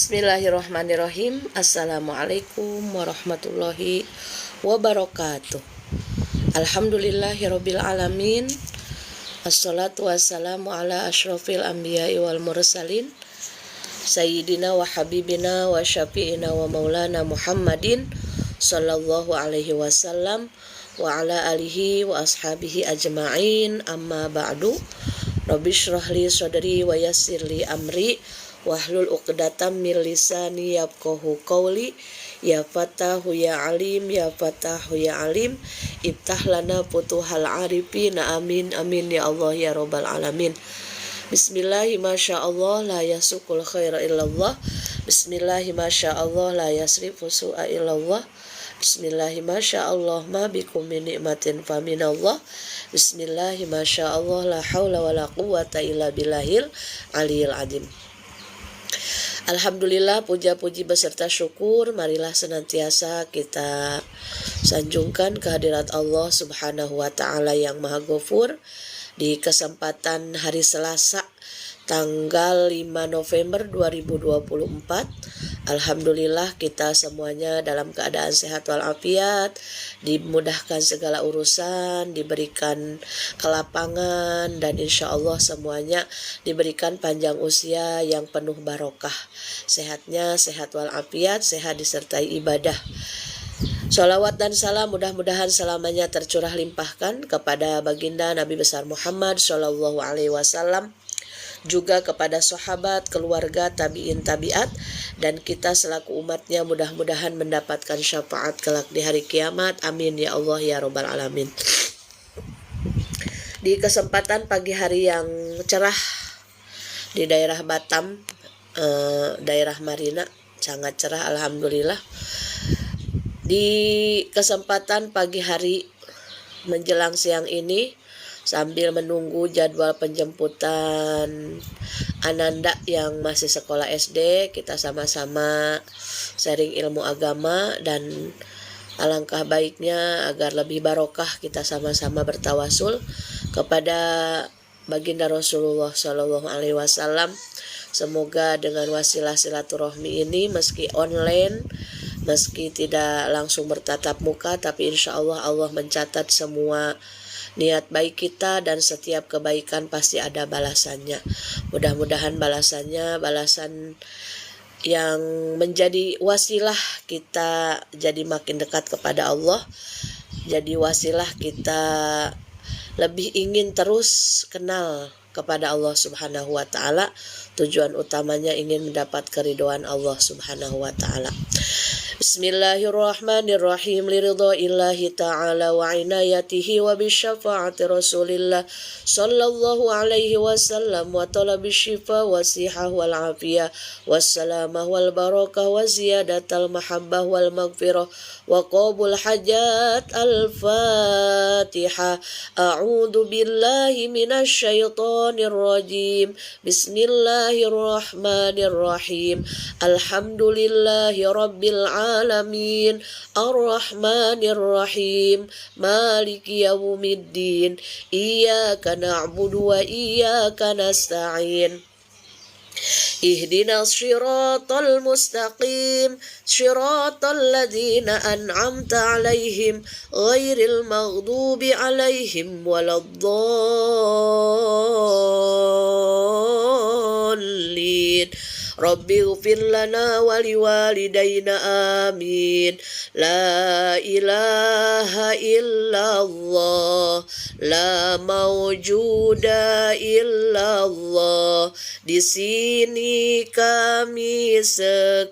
Bismillahirrahmanirrahim. Assalamualaikum warahmatullahi wabarakatuh. Alhamdulillahirabbil alamin. Assalatu wassalamu ala asyrafil anbiya'i wal mursalin sayyidina wa habibina wa syafi'ina wa maulana Muhammadin sallallahu alaihi wasallam wa ala alihi wa ashabihi ajma'in. Amma ba'du. Rabbi shrah li sadri wa yassir li amri wahlul 'uqdatam min lisani yafqahu qawli. Ya Fatahu ya Alim, ya Fatahu ya Alim, iftah lana futuhal arifin. Amin amin ya Allah ya rabbal alamin. Bismillahi masyaallah la yasukul khaira illallah. Bismillahi masyaallah la yasrifu su'a illallah. Bismillahi masyaallah ma bikum min nikmatin fa minallah. Bismillahi masyaallah la haula wala quwata illa billahil aliyil azim. Alhamdulillah, puja-puji beserta syukur marilah senantiasa kita sanjungkan kehadirat Allah Subhanahu wa taala yang Maha Ghafur di kesempatan hari Selasa tanggal 5 November 2024. Alhamdulillah kita semuanya dalam keadaan sehat walafiat, dimudahkan segala urusan, diberikan kelapangan, dan insya Allah semuanya diberikan panjang usia yang penuh barokah. Sehatnya sehat walafiat, sehat disertai ibadah. Sholawat dan salam mudah-mudahan selamanya tercurah limpahkan kepada baginda Nabi besar Muhammad Shallallahu alaihi wasallam, juga kepada sahabat, keluarga, tabi'in, tabi'at, dan kita selaku umatnya mudah-mudahan mendapatkan syafaat kelak di hari kiamat. Amin ya Allah ya rabbal alamin. Di kesempatan pagi hari yang cerah di daerah Batam, daerah Marina, sangat cerah alhamdulillah. Di kesempatan pagi hari menjelang siang ini, sambil menunggu jadwal penjemputan Ananda yang masih sekolah SD, kita sama-sama sharing ilmu agama, dan alangkah baiknya agar lebih barokah kita sama-sama bertawasul kepada baginda Rasulullah Shallallahu alaihi wasallam. Semoga dengan wasilah silaturahmi ini, meski online, meski tidak langsung bertatap muka, tapi insya Allah Allah mencatat semua niat baik kita, dan setiap kebaikan pasti ada balasannya. Mudah-mudahan balasannya balasan yang menjadi wasilah kita jadi makin dekat kepada Allah, jadi wasilah kita lebih ingin terus kenal kepada Allah Subhanahu wa taala. Tujuan utamanya ingin mendapat keridhaan Allah Subhanahu wa taala. Bismillahirrahmanirrahim. Liridha'illahi ta'ala wa inayatihi wa bisyafa'ati Rasulillah sallallahu alaihi wasallam wa talabi syifa wa sihah wal afiyah wassalamah wal barakah wa ziyadatal mahabbah wal maghfirah wa qabul hajat. Al-Fatihah. A'udzu billahi minasy syaithanir rajim. Bismillahirrahmanirrahim. Alhamdulillahi rabbil alamin, ar-rahmanir-rahim, maliki yaumiddin, iyyaka na'budu wa iyyaka nasta'in. Ihdinas siratal mustaqim, siratal ladzina an'amta 'alaihim, ghairil maghdubi 'alaihim waladdallin. Rabbi ighfir lana wa liwalidayna amin. La ilaha illallah, la mawjuda illallah. Di sini kami sekarang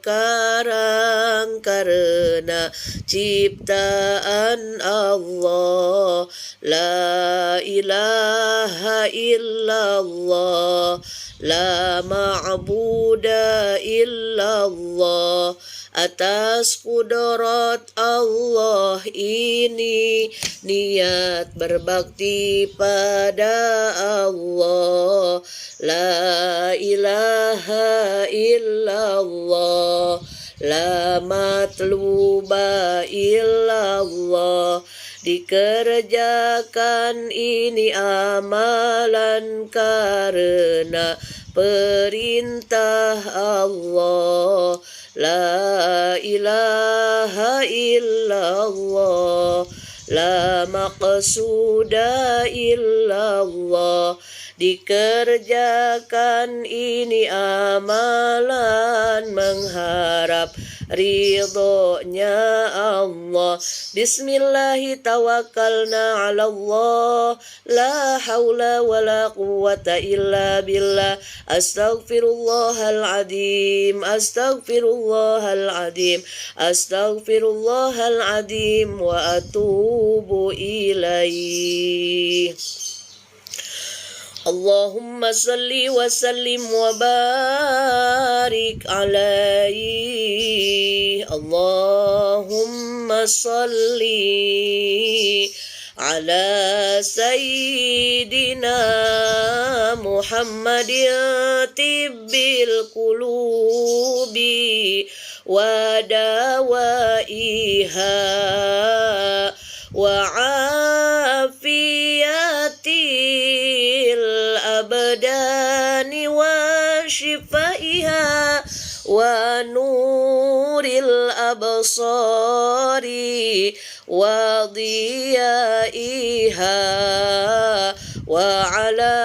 karena ciptaan Allah. La ilaha illallah, la ma'buda illallah. Atas kudrat Allah ini niat berbakti pada Allah. La ilaha illallah, la matluba illallah. Dikerjakan ini amalan karena perintah Allah. La ilaha illallah, la maqsuda illallah. Dikerjakan ini amalan mengharap ridhonya Allah. Bismillahi tawakkalna ala Allah, la haula wa la quwwata illa billah. Astaghfirullahal azim, astaghfirullahal azim, astaghfirullahal azim wa atubu ilaih. Allahumma salli wa sallim wa barik alaihi. Allahumma salli ala sayyidina Muhammadin tibbil qulubi wa dawaiha wa afiyatil abdani wa shifaiha wa nuril absari wa diyaiha wa ala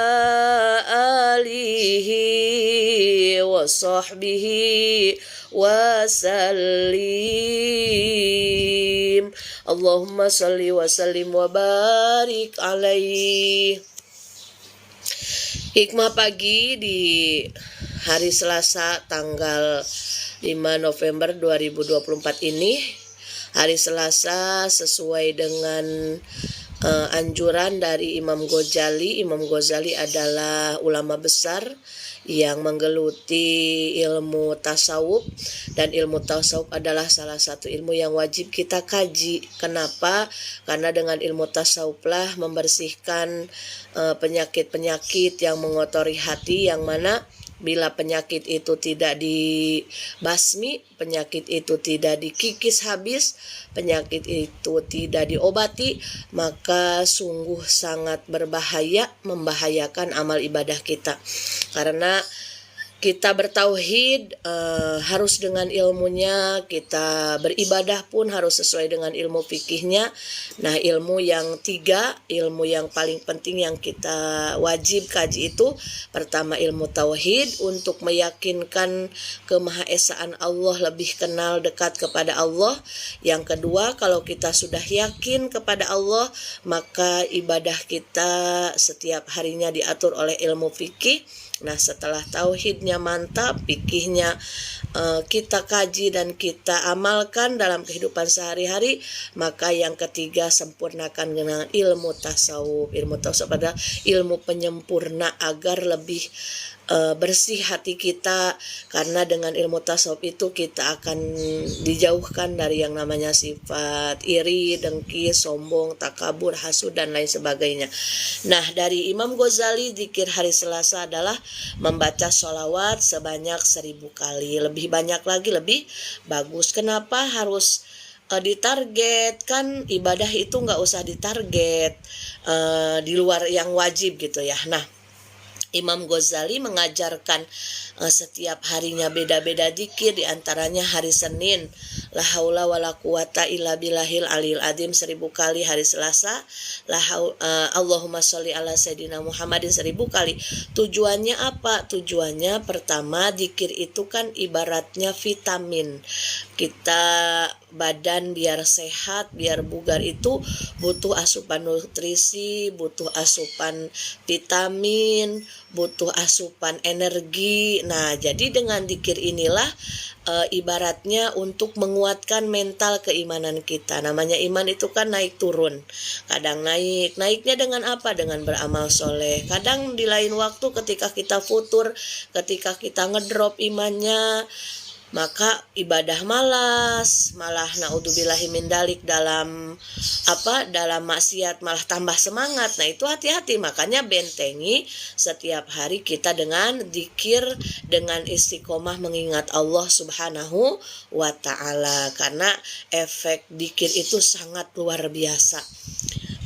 alihi wa sahbihi wa sallim. Allahumma salli wa sallim wa barik alaihi. Hikmah pagi di hari Selasa tanggal 5 November 2024 ini. Hari Selasa sesuai dengan anjuran dari Imam Ghazali. Imam Ghazali adalah ulama besar yang menggeluti ilmu tasawuf, dan ilmu tasawuf adalah salah satu ilmu yang wajib kita kaji. Kenapa? Karena dengan ilmu tasawuflah membersihkan penyakit-penyakit yang mengotori hati, yang mana bila penyakit itu tidak dibasmi, penyakit itu tidak dikikis habis, penyakit itu tidak diobati, maka sungguh sangat berbahaya, membahayakan amal ibadah kita. Karena kita bertauhid harus dengan ilmunya, kita beribadah pun harus sesuai dengan ilmu fikihnya. Nah, ilmu yang tiga, ilmu yang paling penting yang kita wajib kaji itu, pertama ilmu tauhid untuk meyakinkan kemahaesaan Allah, lebih kenal dekat kepada Allah. Yang kedua, kalau kita sudah yakin kepada Allah, maka ibadah kita setiap harinya diatur oleh ilmu fikih. Nah, setelah tauhidnya mantap, fikihnya kita kaji dan kita amalkan dalam kehidupan sehari-hari, maka yang ketiga sempurnakan dengan ilmu tasawuf. Ilmu tasawuf adalah ilmu penyempurna agar lebih bersih hati kita, karena dengan ilmu tasawuf itu kita akan dijauhkan dari yang namanya sifat iri, dengki, sombong, takabur, hasud, dan lain sebagainya. Nah, dari Imam Ghazali, zikir hari Selasa adalah membaca sholawat sebanyak 1000 kali. Lebih banyak lagi lebih bagus. Kenapa harus ditarget? Kan ibadah itu nggak usah ditarget di luar yang wajib gitu ya. Nah, Imam Ghazali mengajarkan setiap harinya beda-beda zikir, diantaranya hari Senin la haula wala quwata illa billahil aliyil azim 1000 kali, hari Selasa Allahumma sholli ala sayyidina Muhammadin 1000 kali. Tujuannya apa? Tujuannya pertama, zikir itu kan ibaratnya vitamin. Kita badan biar sehat, biar bugar itu butuh asupan nutrisi, butuh asupan vitamin, butuh asupan energi. Nah, jadi dengan zikir inilah ibaratnya untuk menguatkan mental keimanan kita. Namanya iman itu kan naik turun. Kadang naik. Naiknya dengan apa? Dengan beramal soleh. Kadang di lain waktu ketika kita futur, ketika kita ngedrop imannya, maka ibadah malas, malah naudzubillahi min dalik, dalam maksiat malah tambah semangat. Nah, itu hati-hati, makanya bentengi setiap hari kita dengan zikir, dengan istiqomah mengingat Allah Subhanahu wa taala, karena efek zikir itu sangat luar biasa.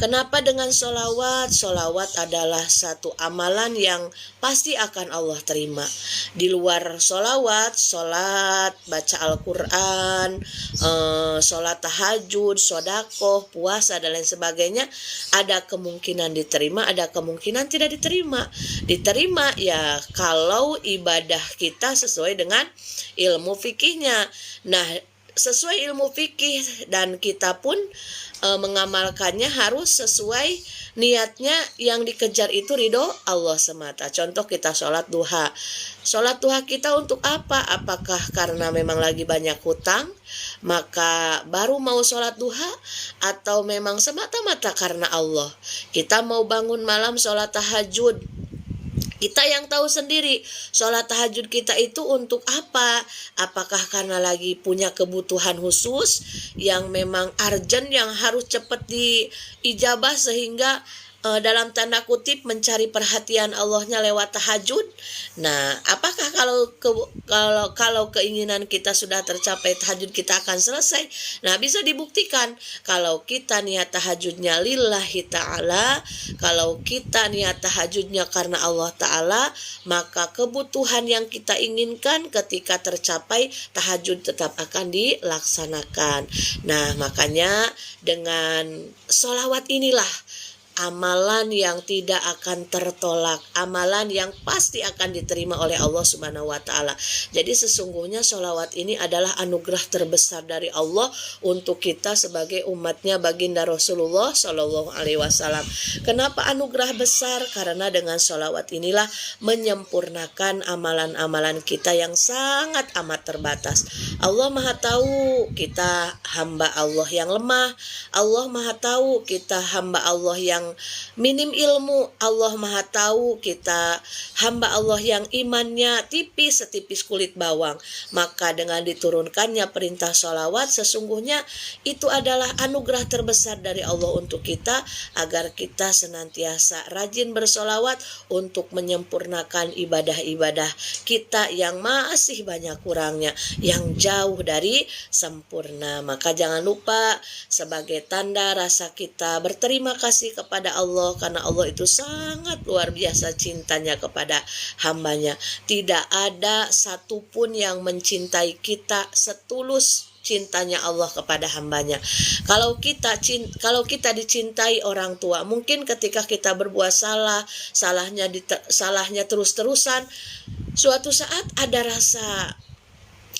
Kenapa dengan sholawat? Sholawat adalah satu amalan yang pasti akan Allah terima. Di luar sholawat, sholat, baca Al-Quran, sholat tahajud, sodakoh, puasa, dan lain sebagainya, ada kemungkinan diterima, ada kemungkinan tidak diterima. Diterima ya kalau ibadah kita sesuai dengan ilmu fikihnya. Nah, sesuai ilmu fikih dan kita pun mengamalkannya harus sesuai niatnya, yang dikejar itu ridho Allah semata. Contoh kita sholat duha. Sholat duha kita untuk apa? Apakah karena memang lagi banyak hutang maka baru mau sholat duha, atau memang semata-mata karena Allah? Kita mau bangun malam sholat tahajud, kita yang tahu sendiri sholat tahajud kita itu untuk apa? Apakah karena lagi punya kebutuhan khusus yang memang urgent, yang harus cepat diijabah sehingga dalam tanda kutip mencari perhatian Allahnya lewat tahajud? Nah, apakah kalau keinginan kita sudah tercapai, tahajud kita akan selesai? Nah, bisa dibuktikan kalau kita niat tahajudnya lillahi ta'ala, kalau kita niat tahajudnya karena Allah ta'ala, maka kebutuhan yang kita inginkan ketika tercapai, tahajud tetap akan dilaksanakan. Nah, makanya dengan sholawat inilah amalan yang tidak akan tertolak, amalan yang pasti akan diterima oleh Allah Subhanahu wa Ta'ala. Jadi sesungguhnya sholawat ini adalah anugerah terbesar dari Allah untuk kita sebagai umatnya baginda Rasulullah Shallallahu Alaihi Wasallam. Kenapa anugerah besar? Karena dengan sholawat inilah menyempurnakan amalan-amalan kita yang sangat amat terbatas. Allah Maha tahu kita hamba Allah yang lemah. Allah Maha tahu kita hamba Allah yang minim ilmu. Allah Maha tahu kita hamba Allah yang imannya tipis setipis kulit bawang. Maka dengan diturunkannya perintah sholawat, sesungguhnya itu adalah anugerah terbesar dari Allah untuk kita, agar kita senantiasa rajin bersholawat untuk menyempurnakan ibadah-ibadah kita yang masih banyak kurangnya, yang jauh dari sempurna. Maka jangan lupa, sebagai tanda rasa kita berterima kasih kepada Allah, karena Allah itu sangat luar biasa cintanya kepada hambanya. Tidak ada satupun yang mencintai kita setulus cintanya Allah kepada hambanya. Kalau kita dicintai orang tua, mungkin ketika kita berbuat salahnya terus-terusan, suatu saat ada rasa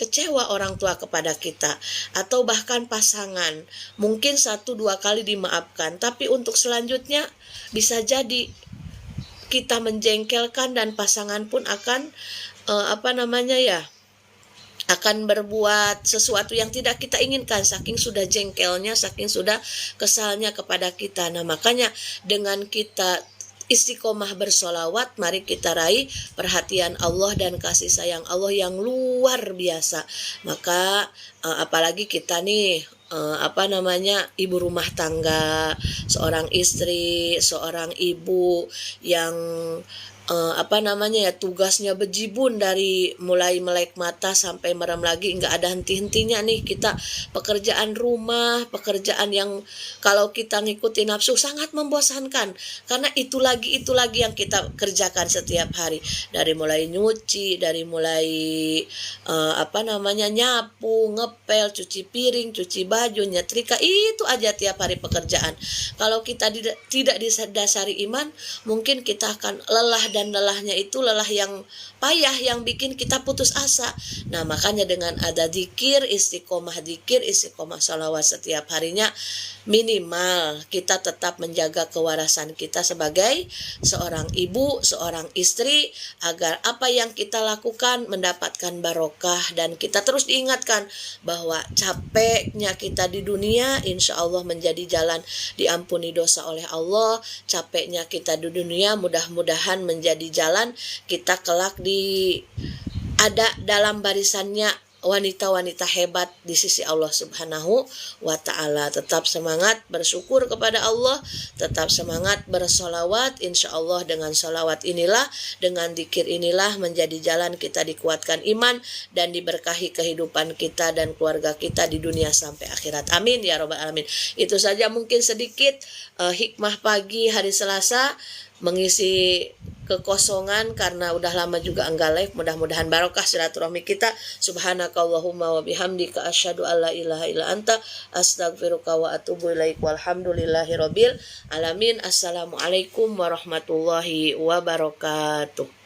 kecewa orang tua kepada kita, atau bahkan pasangan, mungkin 1-2 kali dimaafkan, tapi untuk selanjutnya bisa jadi kita menjengkelkan dan pasangan pun akan akan berbuat sesuatu yang tidak kita inginkan, saking sudah jengkelnya, saking sudah kesalnya kepada kita. Nah, makanya dengan kita istiqomah bersolawat, mari kita raih perhatian Allah dan kasih sayang Allah yang luar biasa. Maka apalagi kita nih ibu rumah tangga, seorang istri, seorang ibu yang tugasnya bejibun dari mulai melek mata sampai merem lagi, nggak ada henti-hentinya nih kita. Pekerjaan rumah, pekerjaan yang kalau kita ngikutin nafsu sangat membosankan, karena itu lagi yang kita kerjakan setiap hari, dari mulai nyuci, dari mulai nyapu, ngepel, cuci piring, cuci baju, nyetrika, itu aja tiap hari pekerjaan. Kalau kita tidak didasari iman, mungkin kita akan lelah, dan lelahnya itu lelah yang payah, yang bikin kita putus asa. Nah, makanya dengan ada zikir, istiqomah sholawat setiap harinya, minimal kita tetap menjaga kewarasan kita sebagai seorang ibu, seorang istri, agar apa yang kita lakukan mendapatkan barokah, dan kita terus diingatkan bahwa capeknya kita di dunia insya Allah menjadi jalan diampuni dosa oleh Allah. Capeknya kita di dunia mudah-mudahan menjadi jalan kita kelak ada dalam barisannya wanita-wanita hebat di sisi Allah Subhanahu wa Ta'ala. Tetap semangat bersyukur kepada Allah, tetap semangat bersolawat. Insya Allah dengan solawat inilah, dengan zikir inilah menjadi jalan kita dikuatkan iman dan diberkahi kehidupan kita dan keluarga kita di dunia sampai akhirat. Amin ya robbal alamin. Itu saja mungkin sedikit hikmah pagi hari Selasa, mengisi kekosongan karena udah lama juga enggak live. Mudah-mudahan barokah silaturahmi kita. Subhanakallahumma wa bihamdika asyhadu alla ilaha illa anta astaghfiruka wa atubu ilaik. Walhamdulillahirabbil alamin. Assalamualaikum warahmatullahi wabarakatuh.